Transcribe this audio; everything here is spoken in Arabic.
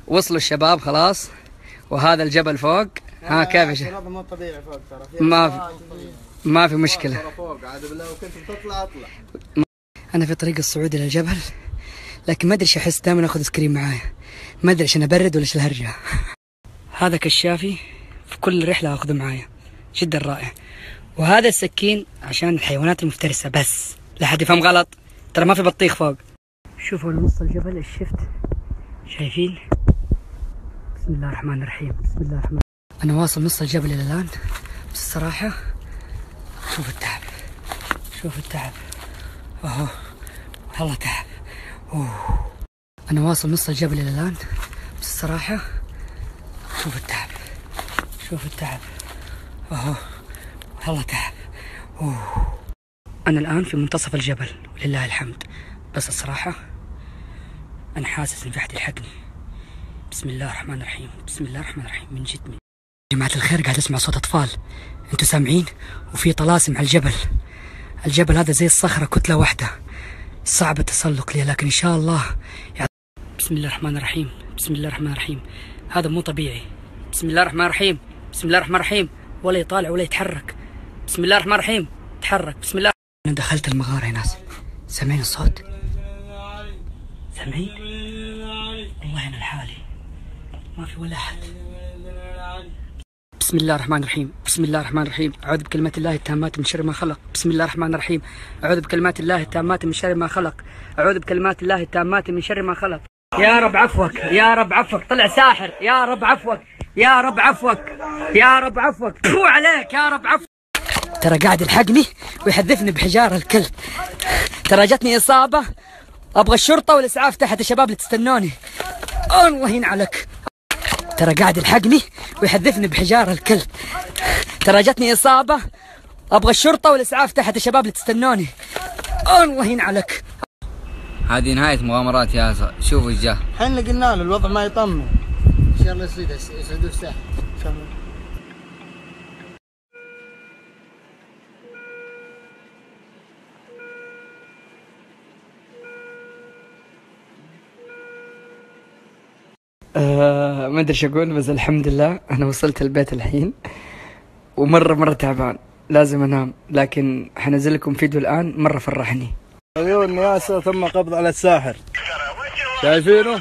وصلوا الشباب خلاص، وهذا الجبل فوق. ها كيف يا شباب؟ مو طبيعي فوق ترى. ما في مشكلة. فوق عاد لو كنت بتطلع اطلع. أنا في طريق الصعود إلى الجبل، لكن ما أدري إيش أحس. دائما آخذ سكرين معايا، ما أدري عشان أبرد ولا إيش الهرجة. هذا كشافي في كل رحلة آخذه معايا، جدا رائع. وهذا السكين عشان الحيوانات المفترسة بس، لا حد يفهم غلط، ترى ما في بطيخ فوق. شوفوا نص الجبل الشفت، شايفين؟ بسم الله الرحمن الرحيم، بسم الله الرحمن. أنا واصل نص الجبل إلى الآن، بس الصراحة شوف التعب، شوف التعب. أوه والله تعب. أنا واصل نص الجبل إلى الآن، بس الصراحة شوف التعب، شوف التعب. والله تعب. أنا الآن في منتصف الجبل ولله الحمد، بس الصراحة أنا حاسس إن في أحد يلحقني. بسم الله الرحمن الرحيم، بسم الله الرحمن الرحيم. من جد يا جماعة الخير قاعد أسمع صوت أطفال، أنتوا سامعين؟ وفي طلاسم على الجبل. الجبل هذا زي الصخرة، كتلة واحدة، صعب التسلق لي، لكن إن شاء الله بسم الله الرحمن الرحيم، بسم الله الرحمن الرحيم. هذا مو طبيعي. بسم الله الرحمن الرحيم، بسم الله الرحمن الرحيم. ولا يطالع ولا يتحرك. بسم الله الرحمن الرحيم. تحرك. بسم الله. أنا دخلت المغارة يا ناس، سامعين الصوت؟ سامعين؟ والله أنا لحالي، ما في ولا أحد. بسم الله الرحمن الرحيم، بسم الله الرحمن الرحيم. أعوذ بكلمات الله التامات من شر ما خلق. بسم الله الرحمن الرحيم. أعوذ بكلمات الله التامات من شر ما خلق. أعوذ بكلمات الله التامات من شر ما خلق. يا رب عفوك، يا رب عفوك. طلع ساحر. يا رب عفوك، يا رب عفوك، يا رب عفوك. فو عليك يا رب عفوك. ترى قاعد يلحقني ويحذفني بحجار الكل. ترى جتني إصابة، أبغى الشرطة والإسعاف تحت يا شباب اللي تستنوني. الله ينعلك. ترى قاعد يلحقني ويحذفني بحجار الكل. ترى جتني إصابة، أبغى الشرطة والإسعاف تحت يا شباب اللي تستنوني. الله ينعلك. هذه نهاية مغامرات ياسر. شوفوا ايش جاه. احنا قلنا له الوضع ما يطمن. ان شاء الله يسعدوا الساحل ان شاء الله. ما ادري ايش اقول، بس الحمد لله انا وصلت البيت الحين، ومره تعبان، لازم انام، لكن حنزل لكم فيديو الان مره فرحني. عيون ياسر تم قبض على الساحر، شايفينه؟